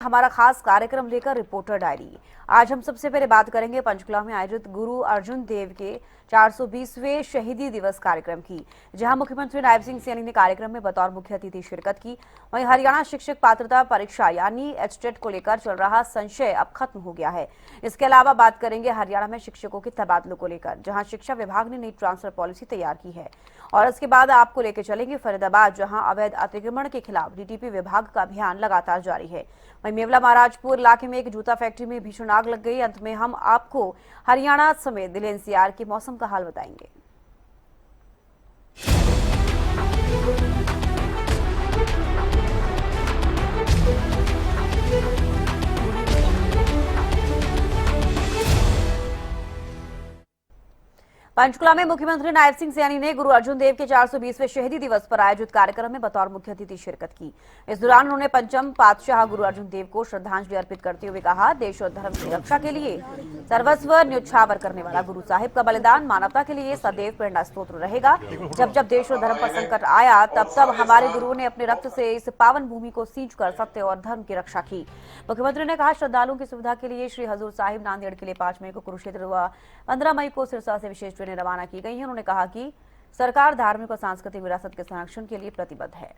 हमारा खास कार्यक्रम लेकर रिपोर्टर डायरी। आज हम सबसे पहले बात करेंगे पंचकुला में आयोजित गुरु अर्जुन देव के 420वें शहीदी दिवस कार्यक्रम की, जहां मुख्यमंत्री नायब सिंह सैनी ने कार्यक्रम में बतौर मुख्य अतिथि शिरकत की। वहीं हरियाणा शिक्षक पात्रता परीक्षा यानी एचटेट को लेकर चल रहा संशय अब खत्म हो गया है। इसके अलावा बात करेंगे हरियाणा में शिक्षकों के तबादलों को लेकर, जहां शिक्षा विभाग ने नई ट्रांसफर पॉलिसी तैयार की है। और इसके बाद आपको लेकर चलेंगे फरीदाबाद, जहां अवैध अतिक्रमण के खिलाफ डीटीपी विभाग का अभियान लगातार जारी है। वहीं मेवला महाराजपुर इलाके में एक जूता फैक्ट्री में भीषण आग लग गई। अंत में हम आपको हरियाणा समेत दिल्ली एनसीआर के मौसम का हाल बताएंगे। पंचकुला में मुख्यमंत्री नायब सिंह सैनी ने गुरु अर्जुन देव के 420वें शहीदी दिवस पर आयोजित कार्यक्रम में बतौर मुख्य अतिथि शिरकत की। इस दौरान उन्होंने पंचम पातशाह गुरु अर्जुन देव को श्रद्धांजलि अर्पित करते हुए कहा, देश और धर्म की रक्षा के लिए सर्वस्व न्यौछावर करने वाला गुरु साहिब का बलिदान मानवता के लिए सदैव प्रेरणा स्रोत रहेगा। जब जब देश और धर्म पर संकट आया, तब तब हमारे गुरुओं ने अपने रक्त से इस पावन भूमि को सींचकर सत्य और धर्म की रक्षा की। मुख्यमंत्री ने कहा, श्रद्धालुओं की सुविधा के लिए श्री हजूर साहिब नांदेड़ के लिए 5 मई को कुरुक्षेत्र व 15 मई को सिरसा से विशेष ट्रेनें रवाना की गई हैं। उन्होंने कहा कि सरकार धार्मिक और सांस्कृतिक विरासत के संरक्षण के लिए प्रतिबद्ध है।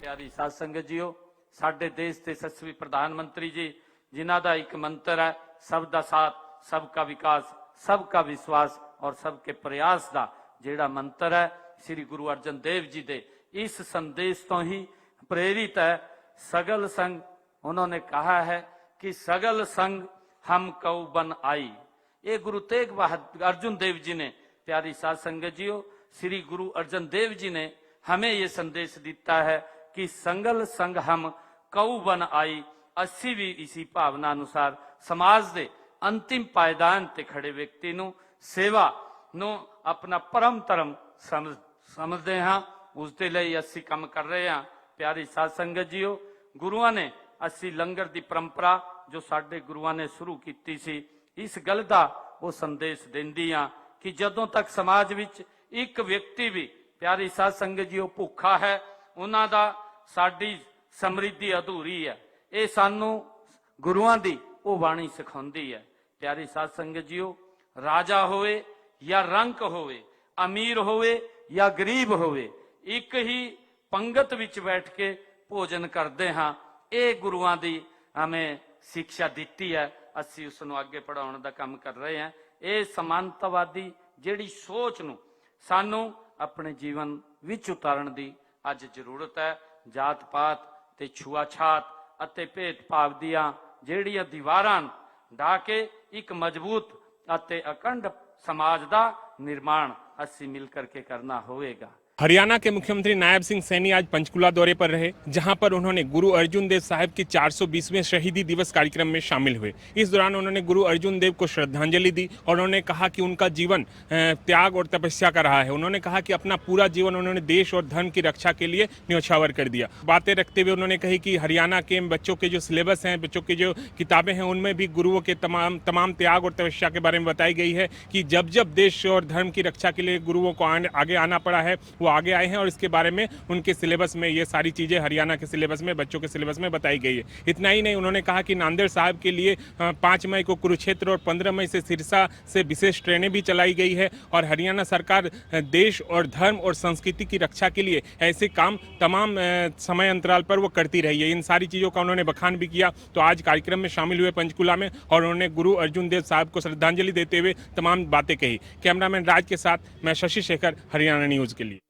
प्यारी साध संगत जीओ, साडे देश के यशस्वी प्रधानमंत्री जी जिन्हां दा एक मंत्र है, सबका साथ, सबका विकास, सबका विश्वास और सबके प्रयास का जिहड़ा मंत्र है, श्री गुरु अर्जन देव जी दे इस संदेश तो ही प्रेरित है। सगल संग उन्होंने कहा है कि सगल संग हम कऊ बन आई। ये गुरु तेग बहादुर अर्जुन देव जी ने, प्यारी साध संगत जीओ, श्री गुरु अर्जन देव जी ने हमें ये संदेश दिता है कि संगल संग हम कऊ बन आई। असी भी इसी भावना अनुसार समाज दे अंतिम पायदान ते खड़े व्यक्ति नू सेवा नू अपना परम धर्म समझते हाँ, उसके लिए असी काम कर रहे हैं। प्यारी साध संगत जीओ, गुरुआं ने असी लंगर दी परंपरा जो साडे गुरुआं ने शुरू की सी, इस गल दा वो संदेश देंदी हाँ कि जदों तक समाज विच एक व्यक्ति भी, प्यारी साध संगत जीओ, भुखा है, उन्हां दा साडी समृद्धि अधूरी है। ये सानू गुरुआं दी वो बाणी सिखाउंदी है। प्यारी साध संगत जीओ, राजा होवे या रंक होवे, अमीर होवे या गरीब होवे, एक ही पंगत विच बैठ के भोजन करते हाँ। ये गुरुआं दी हमें शिक्षा दी है, असी उसनू अगे पढ़ाने का काम कर रहे हैं। ये समानतावादी जिहड़ी सोच नू सानू अपने जीवन विच उतारन दी अज जरूरत है। जात पात ते छुआछात अते भेदभाव दियां जिहड़ियां दीवारां ढा के एक मजबूत अते अखंड समाज का निर्माण असी मिल करके करना होएगा। हरियाणा के मुख्यमंत्री नायब सिंह सैनी आज पंचकुला दौरे पर रहे, जहां पर उन्होंने गुरु अर्जुन देव साहिब के 420वें शहीदी दिवस कार्यक्रम में शामिल हुए। इस दौरान उन्होंने गुरु अर्जुन देव को श्रद्धांजलि दी और उन्होंने कहा कि उनका जीवन त्याग और तपस्या का रहा है। उन्होंने कहा कि अपना पूरा जीवन उन्होंने देश और धर्म की रक्षा के लिए न्यौछावर कर दिया। बातें रखते हुए उन्होंने कही कि हरियाणा के बच्चों के जो सिलेबस हैं, बच्चों की जो किताबें हैं, उनमें भी गुरुओं के तमाम त्याग और तपस्या के बारे में बताई गई है कि जब जब देश और धर्म की रक्षा के लिए गुरुओं को आगे आना पड़ा है, वो आगे आए हैं और इसके बारे में उनके सिलेबस में ये सारी चीज़ें हरियाणा के सिलेबस में, बच्चों के सिलेबस में बताई गई है। इतना ही नहीं, उन्होंने कहा कि नांदेड़ साहिब के लिए 5 मई को कुरुक्षेत्र और 15 मई से सिरसा से विशेष ट्रेनें भी चलाई गई है और हरियाणा सरकार देश और धर्म और संस्कृति की रक्षा के लिए ऐसे काम तमाम समय अंतराल पर वो करती रही है। इन सारी चीज़ों का उन्होंने बखान भी किया। तो आज कार्यक्रम में शामिल हुए पंचकुला में और उन्होंने गुरु अर्जुन देव साहब को श्रद्धांजलि देते हुए तमाम बातें कही। कैमरामैन राज के साथ मैं शशि शेखर, हरियाणा न्यूज़ के लिए।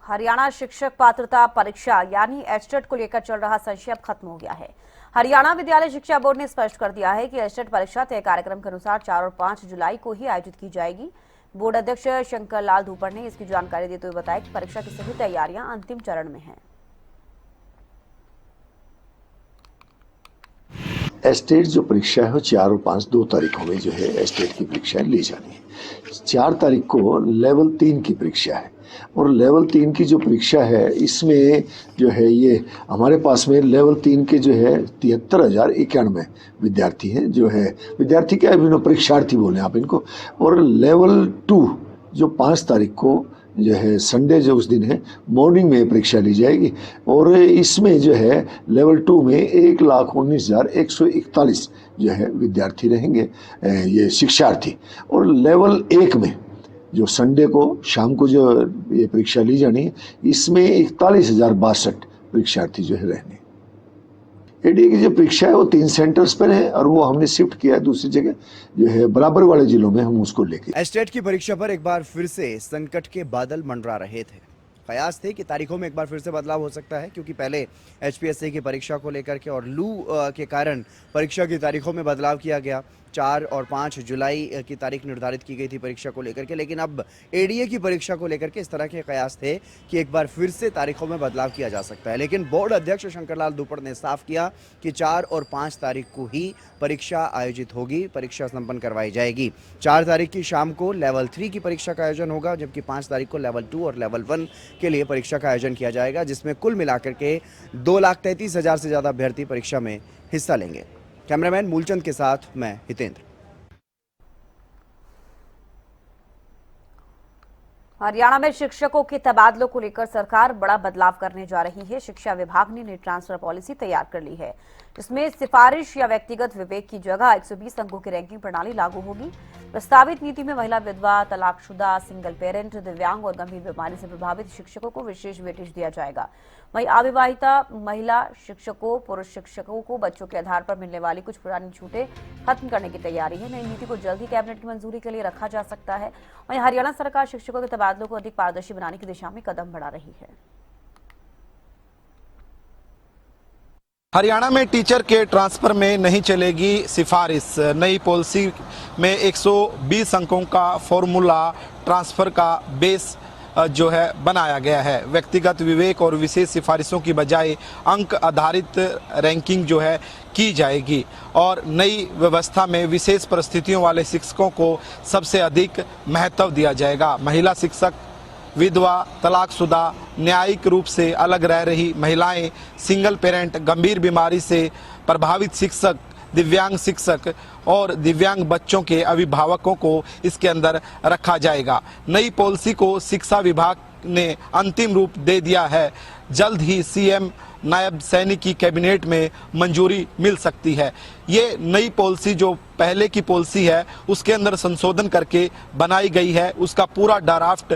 हरियाणा शिक्षक पात्रता परीक्षा यानी एचटेट को लेकर चल रहा संशय अब खत्म हो गया है। हरियाणा विद्यालय शिक्षा बोर्ड ने स्पष्ट कर दिया है कि एचटेट परीक्षा तय कार्यक्रम के अनुसार 4 और 5 जुलाई को ही आयोजित की जाएगी। बोर्ड अध्यक्ष शंकर लाल धूपर ने इसकी जानकारी देते हुए बताया कि परीक्षा की सभी तैयारियां अंतिम चरण में हैं। एस्टेट जो परीक्षा है वो 4 और 5 2 तारीखों में जो है एस्टेट की परीक्षा ली जानी है। 4 तारीख को लेवल 3 की परीक्षा है और लेवल 3 की जो परीक्षा है इसमें जो है ये हमारे पास में लेवल 3 के जो है 73,091 विद्यार्थी हैं, जो है विद्यार्थी क्या है, परीक्षार्थी बोले आप इनको। और लेवल 2 जो 5 तारीख को जो है संडे जो उस दिन है मॉर्निंग में परीक्षा ली जाएगी। और इसमें जो है लेवल 2 में 1,19,141 जो है विद्यार्थी रहेंगे, ये शिक्षार्थी। और लेवल 1 में जो संडे को शाम को जो ये परीक्षा ली जानी है, इसमें 41,062 परीक्षार्थी जो है रहने। एडीए की जो परीक्षा है वो 3 सेंटर्स पर है और वो हमने शिफ्ट किया है दूसरी जगह जो है बराबर वाले जिलों में हम उसको लेके। एस्टेट की परीक्षा पर एक बार फिर से संकट के बादल मंडरा रहे थे। कयास थे कि तारीखों में एक बार फिर से बदलाव हो सकता है, क्योंकि पहले एचपीएससी की परीक्षा को लेकर के और लू के कारण परीक्षा की तारीखों में बदलाव किया गया। 4 और 5 जुलाई की तारीख निर्धारित की गई थी परीक्षा को लेकर के, लेकिन अब एडीए की परीक्षा को लेकर के इस तरह के कयास थे कि एक बार फिर से तारीखों में बदलाव किया जा सकता है। लेकिन बोर्ड अध्यक्ष शंकरलाल दुपड़ ने साफ किया कि 4 और 5 तारीख को ही परीक्षा आयोजित होगी, परीक्षा संपन्न करवाई जाएगी। 4 तारीख की शाम को लेवल 3 की परीक्षा का आयोजन होगा, जबकि 5 तारीख को लेवल 2 और लेवल 1 के लिए परीक्षा का आयोजन किया जाएगा, जिसमें कुल मिलाकर के 2,33,000 से ज़्यादा अभ्यर्थी परीक्षा में हिस्सा लेंगे। कैमरामैन मूलचंद के साथ मैं हितेंद्र। हरियाणा में शिक्षकों के तबादलों को लेकर सरकार बड़ा बदलाव करने जा रही है। शिक्षा विभाग ने नेट ट्रांसफर पॉलिसी तैयार कर ली है, जिसमें सिफारिश या व्यक्तिगत विवेक की जगह 120 अंकों की रैंकिंग प्रणाली लागू होगी। प्रस्तावित नीति में महिला, विधवा, तलाकशुदा, सिंगल पेरेंट, दिव्यांग और गंभीर बीमारी से प्रभावित शिक्षकों को विशेष वेटेज दिया जाएगा। वहीं अविवाहिता महिला शिक्षकों, पुरुष शिक्षकों को बच्चों के आधार पर मिलने वाली कुछ पुरानी छूटें खत्म करने की तैयारी है। नई नीति को जल्द ही कैबिनेट की मंजूरी के लिए रखा जा सकता है। वहीं हरियाणा सरकार शिक्षकों के तबादलों को अधिक पारदर्शी बनाने की दिशा में कदम बढ़ा रही है। हरियाणा में टीचर के ट्रांसफर में नहीं चलेगी सिफारिश। नई पॉलिसी में 120 अंकों का फॉर्मूला ट्रांसफर का बेस जो है बनाया गया है। व्यक्तिगत विवेक और विशेष सिफारिशों की बजाय अंक आधारित रैंकिंग जो है की जाएगी और नई व्यवस्था में विशेष परिस्थितियों वाले शिक्षकों को सबसे अधिक महत्व दिया जाएगा। महिला शिक्षक, विधवा, तलाकशुदा, न्यायिक रूप से अलग रह रही महिलाएं, सिंगल पेरेंट, गंभीर बीमारी से प्रभावित शिक्षक, दिव्यांग शिक्षक और दिव्यांग बच्चों के अभिभावकों को इसके अंदर रखा जाएगा। नई पॉलिसी को शिक्षा विभाग ने अंतिम रूप दे दिया है। जल्द ही सीएम नायब सैनी की कैबिनेट में मंजूरी मिल सकती है। ये नई पॉलिसी जो पहले की पॉलिसी है उसके अंदर संशोधन करके बनाई गई है, उसका पूरा ड्राफ्ट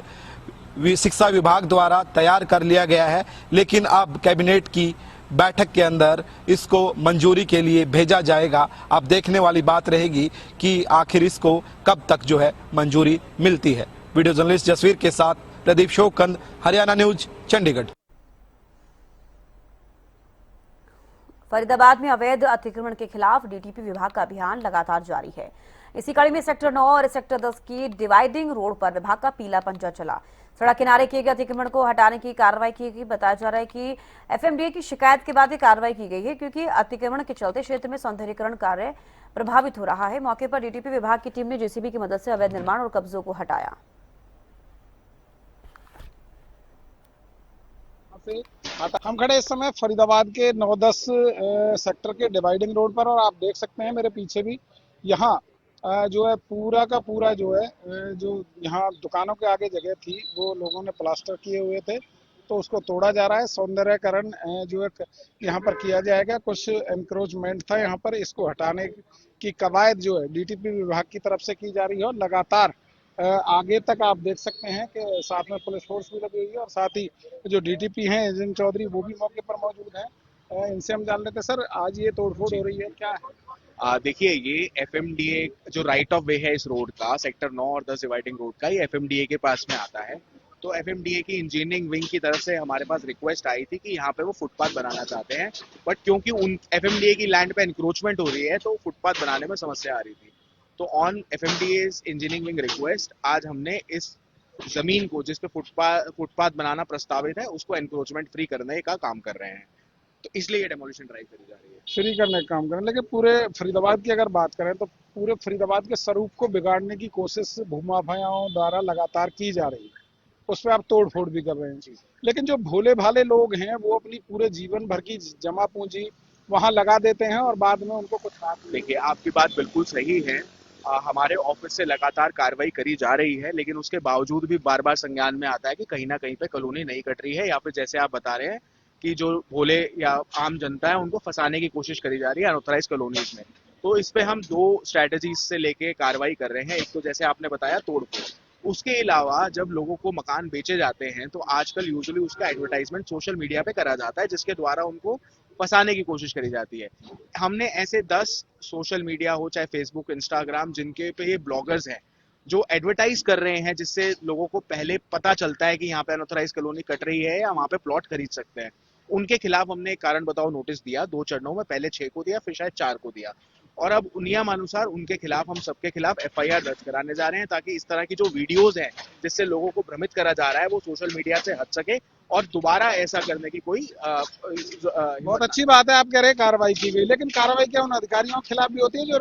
शिक्षा विभाग द्वारा तैयार कर लिया गया है, लेकिन अब कैबिनेट की बैठक के अंदर इसको मंजूरी के लिए भेजा जाएगा। अब देखने वाली बात रहेगी कि आखिर इसको कब तक जो है मंजूरी मिलती है। वीडियो जर्नलिस्ट जसवीर के साथ प्रदीप शोकंद, हरियाणा न्यूज, चंडीगढ़। फरीदाबाद में अवैध अतिक्रमण के खिलाफ डीटीपी विभाग का अभियान लगातार जारी है। इसी कड़ी में सेक्टर 9 और सेक्टर 10 की डिवाइडिंग रोड पर विभाग का पीला पंजा चला। सड़क किनारे किए गए अतिक्रमण को हटाने की कार्रवाई की गई। बताया जा रहा है कि एफएमडीए की शिकायत के बाद ये कार्रवाई की गई है, क्योंकि अतिक्रमण के चलते क्षेत्र में सौंदर्यीकरण कार्य प्रभावित हो रहा है। मौके पर डीटीपी विभाग की टीम ने जेसीबी की मदद से अवैध निर्माण और कब्जों को हटाया। हम खड़े इस समय फरीदाबाद के 9-10 सेक्टर के डिवाइडिंग रोड पर, और आप देख सकते हैं मेरे पीछे भी यहाँ जो है पूरा का पूरा जो है जो यहाँ दुकानों के आगे जगह थी वो लोगों ने प्लास्टर किए हुए थे, तो उसको तोड़ा जा रहा है। सौंदर्यकरण जो है यहाँ पर किया जाएगा। कुछ एनक्रोचमेंट था यहाँ पर, इसको हटाने की कवायद जो है डीटीपी विभाग की तरफ से की जा रही है। और लगातार आगे तक आप देख सकते हैं कि साथ में पुलिस फोर्स भी लगी हुई है और साथ ही जो डीटीपी हैं एजेंट चौधरी वो भी मौके पर मौजूद हैं। इनसे हम जान लेते हैं, सर आज ये तोड़फोड़ हो रही है, क्या है? देखिए, ये एफएमडीए जो राइट ऑफ वे है इस रोड का, सेक्टर 9 और 10 डिवाइडिंग रोड का, ये एफएमडीए के पास में आता है। तो एफएमडीए की इंजीनियरिंग विंग की तरफ से हमारे पास रिक्वेस्ट आई थी कि यहाँ पे वो फुटपाथ बनाना चाहते हैं, बट क्योंकि उन एफएमडीए की लैंड पे इंक्रोचमेंट हो रही है तो फुटपाथ बनाने में समस्या आ रही थी। तो ऑन एफएमडीए इंजीनियरिंग विंग रिक्वेस्ट आज हमने इस जमीन को जिस पे फुटपाथ बनाना प्रस्तावित है उसको एनक्रोचमेंट फ्री करने का काम कर रहे हैं। तो इसलिए ये डेमोलिशन ड्राइव करी जा रही है, फ्री करने का काम करें। लेकिन पूरे फरीदाबाद की अगर बात करें तो पूरे फरीदाबाद के स्वरूप को बिगाड़ने की कोशिश भूमाफियाओं द्वारा लगातार की जा रही है, उस पर आप तोड़ फोड़ भी कर रहे हैं। लेकिन जो भोले भाले लोग हैं वो अपनी पूरे जीवन भर की जमा पूंजी वहां लगा देते हैं और बाद में उनको कुछ बात। देखिए, आपकी बात बिल्कुल सही है हमारे ऑफिस से लगातार कार्रवाई करी जा रही है, लेकिन उसके बावजूद भी बार बार संज्ञान में आता है कि कहीं ना कहीं पे कॉलोनी नहीं कट रही है, या फिर जैसे आप बता रहे हैं कि जो भोले या आम जनता है उनको फंसाने की कोशिश करी जा रही है अनऑथराइज कॉलोनीज में। तो इस पे हम 2 स्ट्रैटेजीज से लेके कार्रवाई कर रहे हैं। एक तो जैसे आपने बताया तोड़फोड़, उसके अलावा जब लोगों को मकान बेचे जाते हैं तो आजकल यूजुअली उसका एडवर्टाइजमेंट सोशल मीडिया पे करा जाता है, जिसके द्वारा उनको फंसाने की कोशिश करी जाती है। हमने ऐसे 10 सोशल मीडिया हो चाहे फेसबुक, इंस्टाग्राम, जिनके पे ये ब्लॉगर्स हैं जो एडवर्टाइज कर रहे हैं, जिससे लोगों को पहले पता चलता है कि यहाँ पे अनऑथराइज कॉलोनी कट रही है या वहाँ पे प्लॉट खरीद सकते हैं, उनके खिलाफ हमने एक कारण बताओ नोटिस दिया 2 चरणों में, पहले 6 को दिया, फिर शायद 4 को दिया। और अब नियम अनुसार उनके खिलाफ, हम सबके खिलाफ एफआईआर दर्ज कराने जा रहे हैं, ताकि इस तरह की जो वीडियोज हैं जिससे लोगों को भ्रमित करा जा रहा है वो सोशल मीडिया से हट सके और दोबारा ऐसा करने की कोई बहुत अच्छी बात है, आप कह रहे हैं कार्रवाई की गई, लेकिन कार्रवाई क्या उन अधिकारियों के खिलाफ भी होती है जो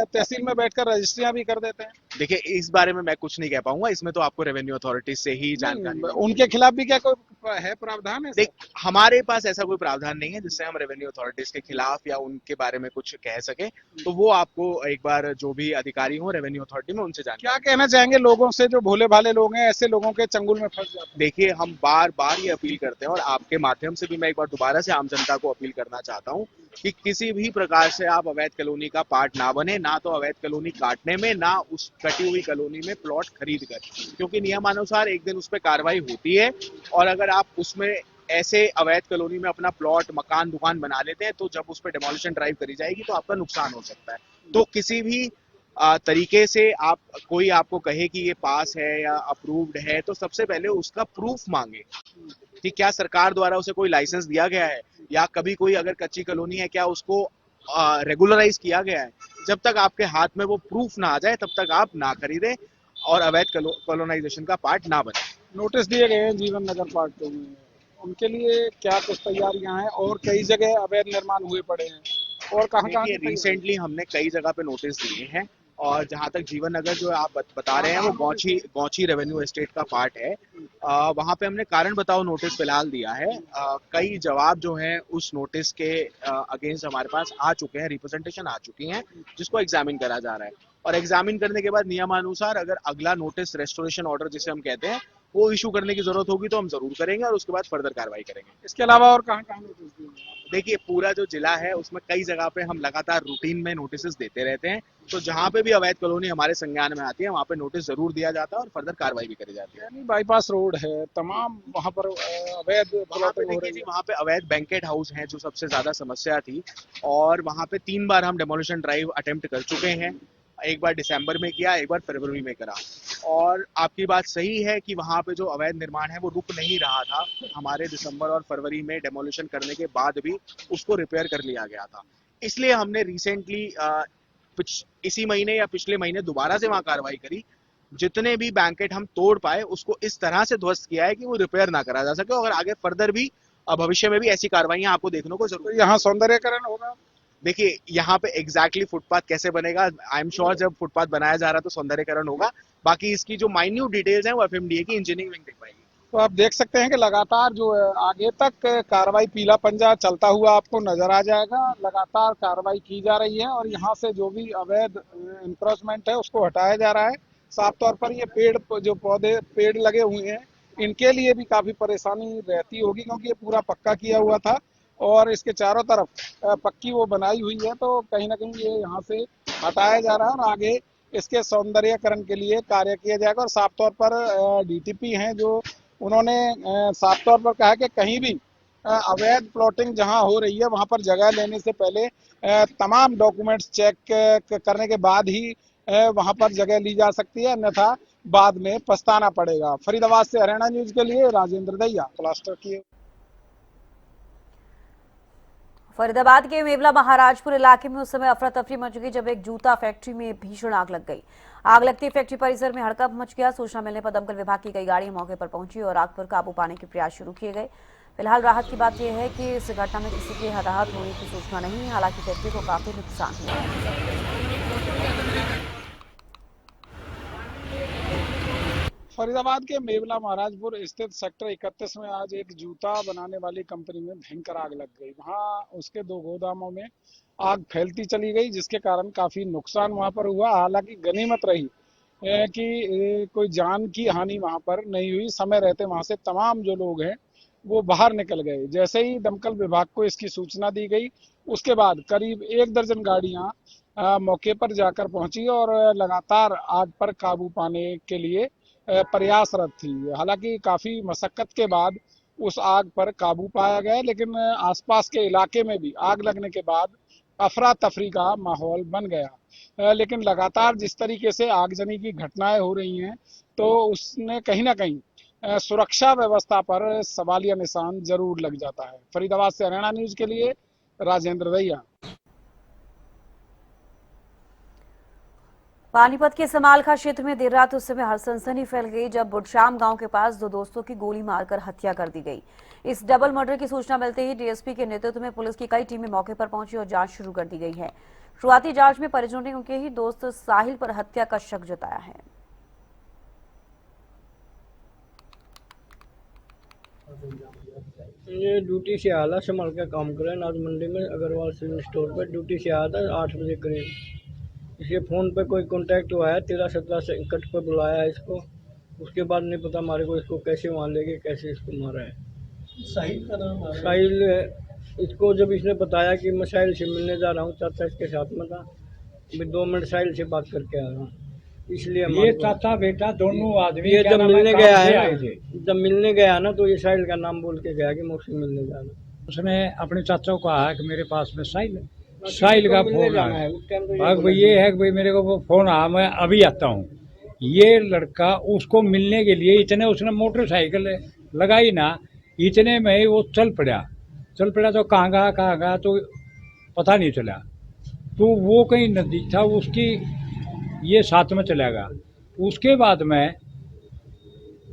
तहसील में बैठकर रजिस्ट्रियां भी कर देते हैं? देखिए, इस बारे में मैं कुछ नहीं कह पाऊंगा, इसमें तो आपको रेवेन्यू अथॉरिटी से ही जानकारी नहीं, उनके खिलाफ भी क्या कोई है प्रावधान है? देख, हमारे पास ऐसा कोई प्रावधान नहीं है जिससे हम रेवेन्यू अथॉरिटीज के खिलाफ या उनके बारे में कुछ कह सके, तो वो आपको एक बार जो भी अधिकारी हो रेवेन्यू अथॉरिटी में उनसे जानकारी। क्या कहना चाहेंगे लोगों से जो भोले भाले लोग हैं, ऐसे लोगों के चंगुल में फंस जाते हैं? देखिए, हम बार बार ये अपील करते हैं और आपके माध्यम से भी मैं एक बार दोबारा से आम जनता को अपील करना चाहता हूँ कि किसी भी प्रकार से आप अवैध कॉलोनी का पार्ट ना बने, ना तो अवैध कॉलोनी काटने में, ना उस कटी हुई कॉलोनी में प्लॉट खरीद कर, क्योंकि नियमानुसार एक दिन उस पर कार्रवाई होती है और अगर आप उसमें ऐसे अवैध कॉलोनी में अपना प्लॉट, मकान, दुकान बना लेते हैं तो जब उस पर डेमोलिशन ड्राइव करी जाएगी तो आपका नुकसान हो सकता है। तो किसी भी तरीके से आप, कोई आपको कहे कि ये पास है या अप्रूव्ड है, तो सबसे पहले उसका प्रूफ मांगे कि क्या सरकार द्वारा उसे कोई लाइसेंस दिया गया है, या कभी कोई अगर कच्ची कॉलोनी है क्या उसको रेगुलराइज किया गया है। जब तक आपके हाथ में वो प्रूफ ना आ जाए तब तक आप ना खरीदें और अवैध कॉलोनाइजेशन का पार्ट ना बने। नोटिस दिए गए हैं जीवन नगर पार्क को, उनके लिए क्या कुछ तैयारियां हैं? और कई जगह अवैध निर्माण हुए पड़े हैं, और कहाँ रिसेंटली हमने कई जगह पे नोटिस दिए हैं, और जहां तक जीवन नगर जो आप बता रहे हैं वो गौची रेवेन्यू एस्टेट का पार्ट है। वहां पे हमने कारण बताओ नोटिस फिलहाल दिया है। कई जवाब जो हैं उस नोटिस के अगेंस्ट हमारे पास आ चुके हैं, रिप्रेजेंटेशन आ चुकी हैं, जिसको एग्जामिन करा जा रहा है, और एग्जामिन करने के बाद नियमानुसार अगर अगला नोटिस रेस्टोरेशन ऑर्डर जिसे हम कहते हैं वो इशू करने की जरूरत होगी तो हम जरूर करेंगे और उसके बाद फर्दर कार्रवाई करेंगे। इसके अलावा और कहाँ नोटिस दिए? देखिए, पूरा जो जिला है उसमें कई जगह पे हम लगातार रूटीन में नोटिस देते रहते हैं, तो जहाँ पे भी अवैध कॉलोनी हमारे संज्ञान में आती है वहाँ पे नोटिस जरूर दिया जाता है और फर्दर कार्रवाई भी करी जाती है। यानी बाईपास रोड है, तमाम वहाँ पर अवैध प्लॉटिंग हो रही है। वहाँ पे अवैध बैंकेट हाउस हैं जो सबसे ज्यादा समस्या थी, और वहाँ पे 3 बार हम डेमोलिशन ड्राइव अटेम्प्ट कर चुके हैं। एक बार दिसंबर में किया, एक बार फरवरी में करा, और आपकी बात सही है कि वहाँ पे जो अवैध निर्माण है वो रुक नहीं रहा था। हमारे दिसंबर और फरवरी में डेमोलिशन करने के बाद भी उसको रिपेयर कर लिया गया था, इसलिए हमने रिसेंटली इसी महीने या पिछले महीने दोबारा से वहाँ कार्रवाई करी। जितने भी बैंकेट हम तोड़ पाए उसको इस तरह से ध्वस्त किया है कि वो रिपेयर ना करा जा सके, और आगे फर्दर भी भविष्य में भी ऐसी कार्रवाइयां आपको देखने को जरूर। यहाँ सौंदर्यकरण होगा? देखिए, यहाँ पे एग्जैक्टली फुटपाथ कैसे बनेगा, आई एम श्योर जब फुटपाथ बनाया जा रहा है तो सौंदर्यकरण होगा, बाकी इसकी जो माइन्यूट डिटेल्स हैं वो एफएमडीए की इंजीनियरिंग विंग देख पाएगी। तो आप देख सकते हैं कि लगातार जो है आगे तक कार्रवाई पीला पंजा चलता हुआ आपको नजर आ जाएगा। लगातार कार्रवाई की जा रही है और यहाँ से जो भी अवैध इंक्रोचमेंट है उसको हटाया जा रहा है। साफ तौर पर ये पेड़ लगे हुए हैं, इनके लिए भी काफी परेशानी रहती होगी, क्योंकि ये पूरा पक्का किया हुआ था और इसके चारों तरफ पक्की वो बनाई हुई है, तो कहीं ना कहीं ये यहाँ से हटाया जा रहा है और आगे इसके सौंदर्यकरण के लिए कार्य किया जाएगा। और साफ तौर पर डीटीपी हैं जो उन्होंने साफ तौर पर कहा कि कहीं भी अवैध प्लॉटिंग जहां हो रही है वहां पर जगह लेने से पहले तमाम डॉक्यूमेंट्स चेक करने के बाद ही वहां पर जगह ली जा सकती है, अन्यथा बाद में पछताना पड़ेगा। फरीदाबाद से हरियाणा न्यूज के लिए राजेंद्र दैया, प्लास्टर किए। फरीदाबाद के मेवला महाराजपुर इलाके में उस समय अफरा तफरी मच गई जब एक जूता फैक्ट्री में भीषण आग लग गई। आग लगती फैक्ट्री परिसर में हड़कंप मच गया। सूचना मिलने पर दमकल विभाग की कई गाड़ियां मौके पर पहुंची और आग पर काबू पाने के प्रयास शुरू किए गए। फिलहाल राहत की बात यह है कि इस घटना में किसी के हताहत होने की सूचना नहीं है, हालांकि फैक्ट्री को काफी नुकसान हुआ। फरीदाबाद के मेवला महाराजपुर स्थित सेक्टर 31 में आज एक जूता बनाने वाली कंपनी में भयंकर आग लग गई। वहां उसके 2 गोदामों में आग फैलती चली गई, जिसके कारण काफी नुकसान वहां पर हुआ। हालांकि गनीमत रही कि कोई जान की हानि वहां पर नहीं हुई। समय रहते वहां से तमाम जो लोग हैं वो बाहर निकल गए। जैसे ही दमकल विभाग को इसकी सूचना दी गई, उसके बाद करीब 1 दर्जन गाड़ियां मौके पर जाकर पहुंची और लगातार आग पर काबू पाने के लिए प्रयासरत थी। हालांकि काफी मशक्कत के बाद उस आग पर काबू पाया गया, लेकिन आसपास के इलाके में भी आग लगने के बाद अफरा तफरी का माहौल बन गया। लेकिन लगातार जिस तरीके से आगजनी की घटनाएं हो रही हैं, तो उसने कहीं ना कहीं सुरक्षा व्यवस्था पर सवालिया निशान जरूर लग जाता है। फरीदाबाद से हरियाणा न्यूज के लिए राजेंद्र दैया। पानीपत के समालखा क्षेत्र में देर रात उस समय हरसनसनी फैल गई जब बुढ़शाम गांव के पास दो दोस्तों की गोली मारकर हत्या कर दी गई। इस डबल मर्डर की सूचना मिलते ही डीएसपी के नेतृत्व में पुलिस की कई टीमें मौके पर पहुंची और जांच शुरू कर दी गई है। शुरुआती जांच में परिजनों ने उनके ही दोस्त साहिल पर हत्या का शक जताया है। ये ड्यूटी से आया संभाल के काम करे नाज मंडी में अग्रवाल सिविल स्टोर पर ड्यूटी से आया था 8 बजे करीब। इसके फ़ोन पे कोई कांटेक्ट हुआ है 13-17 संकट पर बुलाया है इसको। उसके बाद नहीं पता हमारे को इसको कैसे वहाँ ले गए, कैसे इसको मारा है। साहिल का नाम है? साहिल इसको जब इसने बताया कि मैं साहिल से मिलने जा रहा हूँ, चाचा इसके साथ में था, मैं 2 मिनट साहिल से बात करके आया हूँ। इसलिए ये चाचा बेटा दोनों आदमी ये जब मिलने गया है, जब मिलने गया ना तो ये साहिल का नाम बोल के गया कि मैं उससे मिलने जा रहा हूँ। उसने अपने चाचा को कहा कि मेरे पास में साहिल का फोन आया है। भाई ये है कि भाई मेरे को वो फोन आया, मैं अभी आता हूँ। ये लड़का उसको मिलने के लिए इतने उसने मोटरसाइकिल लगाई ना, इतने में ही वो चल पड़ा तो कहाँ गया तो पता नहीं चला। तो वो कहीं नज़दीक था, उसकी ये साथ में चला गया। उसके बाद में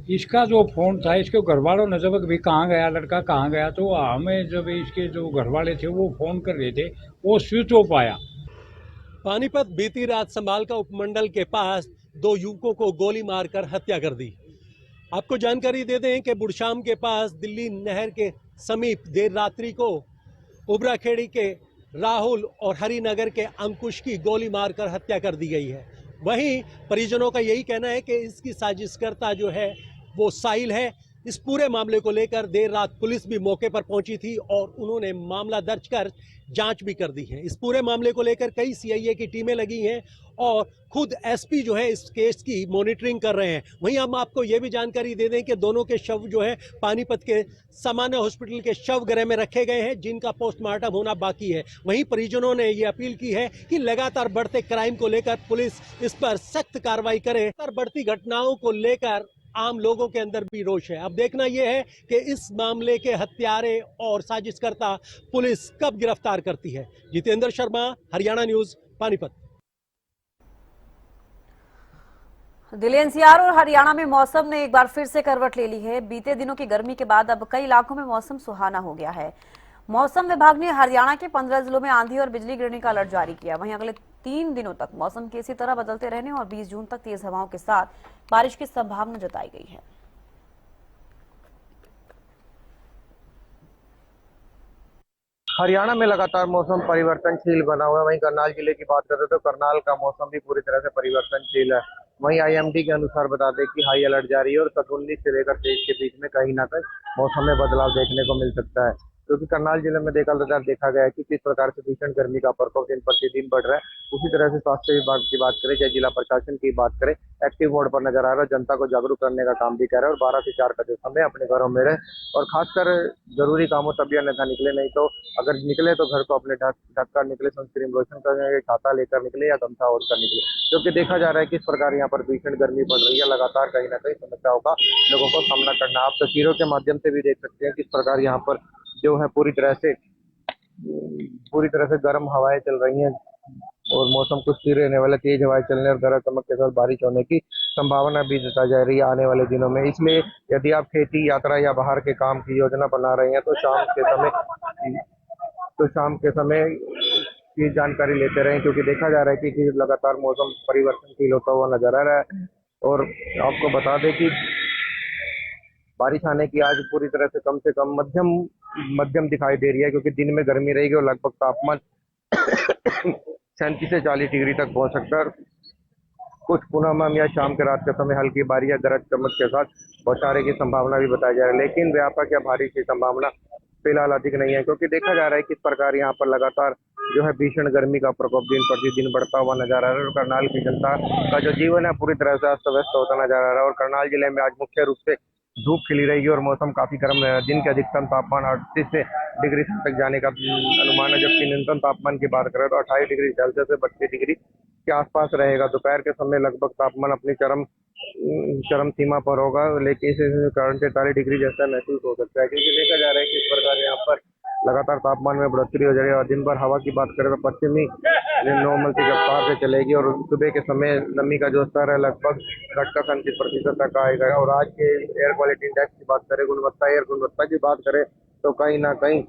इसका जो फ़ोन था, इसके घर वालों ने जब भी कहाँ गया लड़का कहाँ गया, तो हमें जब इसके जो घर वाले थे वो फ़ोन कर रहे थे, वो स्विच ऑफ आया। पानीपत बीती रात समालखा उपमंडल के पास 2 युवकों को गोली मारकर हत्या कर दी। आपको जानकारी दे दें कि बुढ़शाम के पास दिल्ली नहर के समीप देर रात्रि को उबराखेड़ी के राहुल और हरिनगर के अंकुश की गोली मारकर हत्या कर दी गई है। वहीं परिजनों का यही कहना है कि इसकी साजिशकर्ता जो है वो साहिल है। इस पूरे मामले को लेकर देर रात पुलिस भी मौके पर पहुंची थी और उन्होंने मामला दर्ज कर जांच भी कर दी है। इस पूरे मामले को लेकर कई सीआईए की टीमें लगी हैं और खुद एसपी जो है इस केस की मॉनिटरिंग कर रहे हैं। वहीं हम आपको ये भी जानकारी दे दें कि दोनों के शव जो है पानीपत के सामान्य हॉस्पिटल के शव गृह में रखे गए हैं, जिनका पोस्टमार्टम होना बाकी है। वहीं परिजनों ने ये अपील की है कि लगातार बढ़ते क्राइम को लेकर पुलिस इस पर सख्त कार्रवाई करे। बढ़ती घटनाओं को लेकर आम लोगों के अंदर भी रोष है। अब देखना यह है कि इस मामले के हत्यारे और साजिशकर्ता पुलिस कब गिरफ्तार करती है। जितेंद्र शर्मा, हरियाणा न्यूज, पानीपत। दिल्ली एनसीआर और हरियाणा में मौसम ने एक बार फिर से करवट ले ली है। बीते दिनों की गर्मी के बाद अब कई इलाकों में मौसम सुहाना हो गया है। मौसम विभाग ने हरियाणा के 15 जिलों में आंधी और बिजली गिरने का अलर्ट जारी किया। वहीं अगले 3 दिनों तक मौसम के इसी तरह बदलते रहने और 20 जून तक तेज हवाओं के साथ बारिश की संभावना जताई गई है। हरियाणा में लगातार मौसम परिवर्तनशील बना हुआ है। वहीं करनाल जिले की बात करें तो करनाल का मौसम भी पूरी तरह से परिवर्तनशील है। वहीं आईएमडी के अनुसार बता दें कि हाई अलर्ट जारी है और 19 से लेकर 23 के बीच में कहीं ना कहीं मौसम में बदलाव देखने को मिल सकता है, क्योंकि करनाल जिले में देखा गया है कि किस प्रकार से भीषण गर्मी का प्रकोप दिन प्रतिदिन बढ़ रहा है। उसी तरह से स्वास्थ्य विभाग की बात करें, चाहे जिला प्रशासन की बात करें, एक्टिव मोड पर नजर आ रहा है। जनता को जागरूक करने का काम भी कर रहा है और 12 से 4 का जो समय अपने घरों में रहे और खासकर जरूरी कामों तभी अन्यथा निकले, नहीं तो अगर निकले तो घर को अपने ढक कर निकले, सनस्क्रीन लोशन कर, छाता लेकर निकले या गमछा ओढ़ कर निकले, क्योंकि देखा जा रहा है किस प्रकार यहाँ पर भीषण गर्मी बढ़ रही है। लगातार कहीं ना कहीं समस्याओं का लोगों को सामना करना। आप तस्वीरों के माध्यम से भी देख सकते हैं किस प्रकार यहाँ पर जो है पूरी तरह से गर्म हवाएं चल रही हैं और मौसम कुछ स्थिर रहने वाला, तेज हवाएं चलने और गरज चमक के साथ बारिश होने की संभावना भी जताई जा रही है आने वाले दिनों में। इसलिए यदि आप खेती, यात्रा या बाहर के काम की योजना बना रहे हैं तो शाम के समय की जानकारी लेते रहें, क्योंकि देखा जा रहा है कि लगातार मौसम परिवर्तनशील होता हुआ नजर आ रहा है। और आपको बता दें कि बारिश आने की आज पूरी तरह से कम मध्यम दिखाई दे रही है, क्योंकि दिन में गर्मी रहेगी और लगभग तापमान 37 से 40 डिग्री तक पहुंच सकता है। कुछ पूनम या शाम के रात के समय हल्की बारिश या गरज चमक के साथ बौछारें की संभावना भी बताई जा रही है, लेकिन व्यापक या भारी की संभावना फिलहाल अधिक नहीं है, क्योंकि देखा जा रहा है किस प्रकार यहाँ पर लगातार जो है भीषण गर्मी का प्रकोप दिन प्रतिदिन बढ़ता हुआ नजर आ रहा है और करनाल की जनता का जो जीवन है पूरी तरह से अस्त व्यस्त होता नजर आ रहा है। और करनाल जिले में आज मुख्य रूप से धूप खिली रहेगी और मौसम काफी गर्म रहेगा। दिन के अधिकतम तापमान 38 डिग्री सेल्सियस तक जाने का अनुमान है, जबकि न्यूनतम तापमान की बात करें तो 28 डिग्री सेल्सियस से 32 डिग्री के आसपास रहेगा। दोपहर के समय लगभग तापमान अपनी चरम सीमा पर होगा, लेकिन इस कारण 43 डिग्री जैसा महसूस हो सकता है, क्योंकि देखा जा रहा है कि इस प्रकार यहाँ पर लगातार तापमान में बढ़ोतरी हो जाएगी। और दिन भर हवा की बात करें तो पश्चिमी नॉर्मल की रफ्तार से चलेगी और सुबह के समय नमी का जो स्तर है लगभग घटकर 37% तक आएगा। और आज के एयर क्वालिटी इंडेक्स की बात करें, एयर गुणवत्ता की बात करें तो कहीं ना कहीं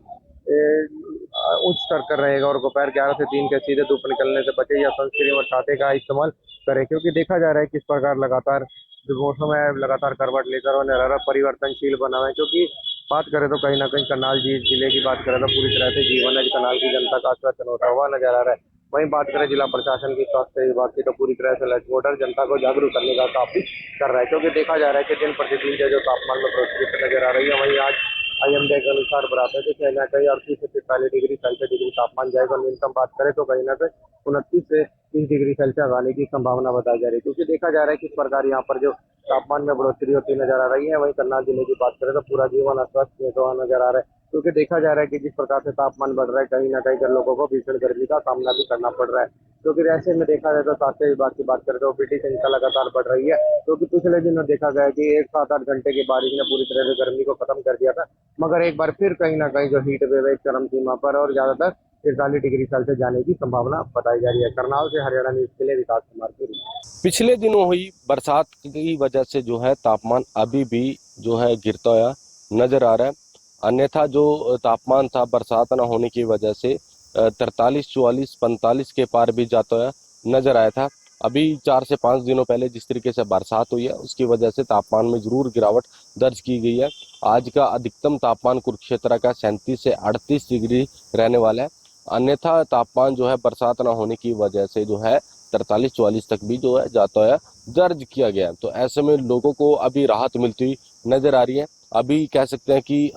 उच्च स्तर कर रहेगा। और दोपहर 11 से 3 के सीधे धूप निकलने से बचे या सनस्क्रीन और छाते का इस्तेमाल करें, क्योंकि देखा जा रहा है किस प्रकार लगातार जो मौसम है लगातार करवट लेकर और निरंतर परिवर्तनशील बना हुआ है। क्योंकि बात करें तो कहीं ना कहीं करनाल जिले की बात करें तो पूरी तरह से जीवन है करनाल की जनता का आश्वासन होता हुआ नजर आ रहा है। वहीं बात करें जिला प्रशासन की, स्वास्थ्य विभाग की, तो पूरी तरह से लचकोटर जनता को जागरूक करने का काफी कर रहा है, क्योंकि देखा जा रहा है कि दिन प्रतिदिन जो तापमान में बढ़ोतरी नजर आ रही है। वहीं आज IMD के अनुसार बताते हैं कि कहीं ना कहीं 38 से 43 डिग्री सेल्सियस डिग्री तापमान जाएगा। न्यूनतम बात करें तो कहीं ना कहीं 29 से 30 डिग्री सेल्सियस आने की संभावना बताई जा रही है, क्योंकि देखा जा रहा है किस प्रकार यहाँ पर जो तापमान में बढ़ोतरी होती नजर आ रही है। वहीं करनाल जिले की बात करें तो पूरा जीवन अस्वस्थ हुआ नजर आ रहा है, क्योंकि देखा जा रहा है कि जिस प्रकार से तापमान बढ़ रहा है कहीं ना कहीं लोगों को भीषण गर्मी का सामना भी करना पड़ रहा है। क्योंकि ऐसे में देखा जाए तो स्वास्थ्य विभाग की बात करें तो OPD संख्या लगातार बढ़ रही है, क्योंकि पिछले दिनों देखा गया कि 7-8 घंटे की बारिश ने पूरी तरह से गर्मी को खत्म कर दिया था, मगर एक बार फिर कहीं ना कहीं जो हीट वेव है चरम सीमा पर और ज्यादातर 43 डिग्री सेल्सियस जाने की संभावना बताई जा रही है। करनाल से हरियाणा न्यूज के लिए विकास कुमार की रिपोर्ट। पिछले दिनों हुई बरसात की वजह से जो है तापमान अभी भी जो है गिरता हुआ नजर आ रहा है। अन्यथा जो तापमान था बरसात न होने की वजह से 43, 44, 45 के पार भी जाता हुआ नजर आया था। अभी 4 से 5 दिनों पहले जिस तरीके से बरसात हुई है उसकी वजह से तापमान में जरूर गिरावट दर्ज की गई है। आज का अधिकतम तापमान कुरुक्षेत्र का 37 से 38 डिग्री रहने वाला है। अन्यथा तापमान जो है बरसात न होने की वजह से जो है 43-44 तक भी जो है जाता है दर्ज किया गया है। तो ऐसे में लोगों को अभी राहत मिलती हुई नजर आ रही है। अभी कह सकते हैं कि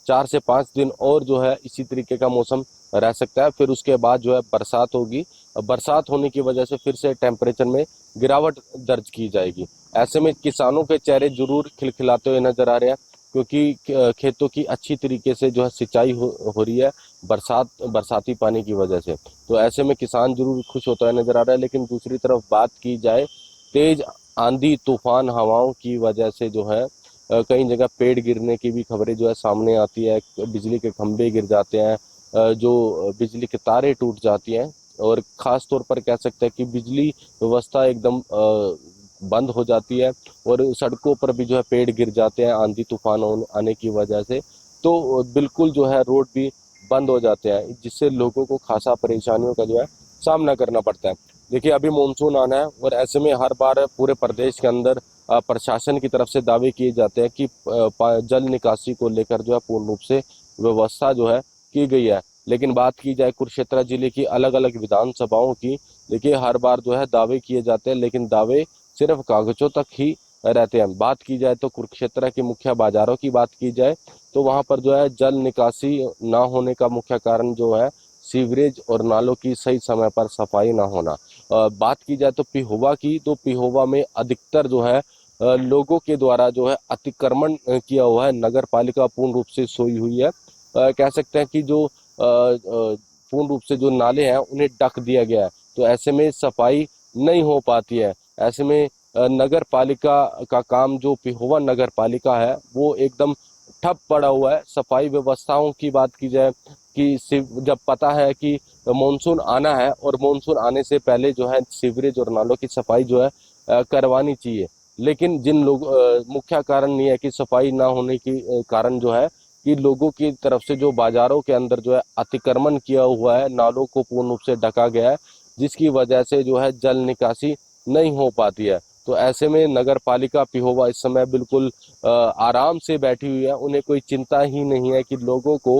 4 से 5 दिन और जो है इसी तरीके का मौसम रह सकता है, फिर उसके बाद जो है बरसात होगी। बरसात होने की वजह से फिर से टेम्परेचर में गिरावट दर्ज की जाएगी। ऐसे में किसानों के चेहरे जरूर खिलखिलाते हुए नजर आ रहे हैं, क्योंकि खेतों की अच्छी तरीके से जो है सिंचाई हो रही है बरसाती पानी की वजह से। तो ऐसे में किसान जरूर खुश होता है नजर आ रहा है। लेकिन दूसरी तरफ बात की जाए तेज आंधी तूफान हवाओं की वजह से जो है कई जगह पेड़ गिरने की भी खबरें जो है सामने आती है, बिजली के खंभे गिर जाते हैं, जो बिजली के तारे टूट जाती हैं और ख़ास तौर पर कह सकते हैं कि बिजली व्यवस्था एकदम बंद हो जाती है और सड़कों पर भी जो है पेड़ गिर जाते हैं आंधी तूफान आने की वजह से। तो बिल्कुल जो है रोड भी बंद हो जाते हैं, जिससे लोगों को खासा परेशानियों का जो है सामना करना पड़ता है। देखिए अभी मानसून आना है और ऐसे में हर बार पूरे प्रदेश के अंदर प्रशासन की तरफ से दावे किए जाते हैं कि जल निकासी को लेकर जो है पूर्ण रूप से व्यवस्था जो है की गई है। लेकिन बात की जाए कुरुक्षेत्र जिले की अलग अलग विधानसभाओं की, देखिए हर बार जो है दावे किए जाते हैं, लेकिन दावे सिर्फ कागजों तक ही रहते हैं। बात की जाए तो कुरुक्षेत्र के मुख्य बाजारों की बात की जाए तो वहां पर जो है जल निकासी ना होने का मुख्य कारण जो है सीवरेज और नालों की सही समय पर सफाई ना होना। बात की जाए तो पिहोवा की, तो पिहोवा में अधिकतर जो है लोगों के द्वारा जो है अतिक्रमण किया हुआ है। नगर पालिका पूर्ण रूप से सोई हुई है। कह सकते हैं कि जो पूर्ण रूप से जो नाले हैं उन्हें ढक दिया गया है, तो ऐसे में सफाई नहीं हो पाती है। ऐसे में नगर पालिका का काम जो पिहोवा नगर पालिका है वो एकदम ठप पड़ा हुआ है। सफाई व्यवस्थाओं की बात की जाए कि जब पता है कि मानसून आना है और मानसून आने से पहले जो है सीवरेज और नालों की सफाई जो है करवानी चाहिए, लेकिन जिन लोग मुख्य कारण ये है कि सफाई ना होने की कारण जो है कि लोगों की तरफ से जो बाजारों के अंदर जो है अतिक्रमण किया हुआ है, नालों को पूर्ण रूप से ढका गया है, जिसकी वजह से जो है जल निकासी नहीं हो पाती है। तो ऐसे में नगर पालिका पिहोवा इस समय बिल्कुल आराम से बैठी हुई है। उन्हें कोई चिंता ही नहीं है कि लोगों को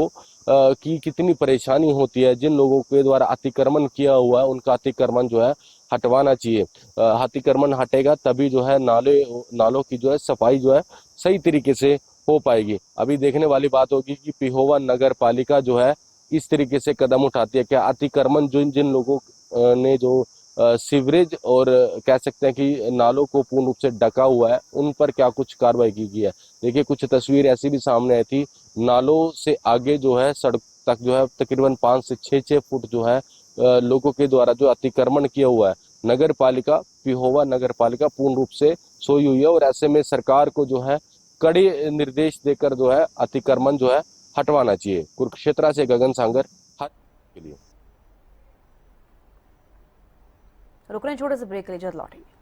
की कितनी परेशानी होती है। जिन लोगों के द्वारा अतिक्रमण किया हुआ है उनका अतिक्रमण जो है हटवाना चाहिए। अतिक्रमण हटेगा तभी जो है नालों की जो है सफाई जो है सही तरीके से हो पाएगी। अभी देखने वाली बात होगी कि पिहोवा नगर पालिका जो है इस तरीके से कदम उठाती है। क्या अतिक्रमण जिन लोगों ने जो सीवरेज और कह सकते हैं कि नालों को पूर्ण रूप से ढका हुआ है उन पर क्या कुछ कार्रवाई की गई है। देखिए कुछ तस्वीर ऐसी भी सामने आई थी, नालों से आगे जो है सड़क तक जो है तकरीबन 5 से 6 फुट जो है लोगों के द्वारा जो अतिक्रमण किया हुआ है। नगर पालिका पिहोवा नगर पालिका पूर्ण रूप से सोई हुई है और ऐसे में सरकार को जो है कड़े निर्देश देकर जो है अतिक्रमण जो है हटवाना चाहिए। कुरुक्षेत्र से गगन सांगर के लिए। रुक रहे हैं छोटे से ब्रेक के लिए, जल्द लौटेंगे।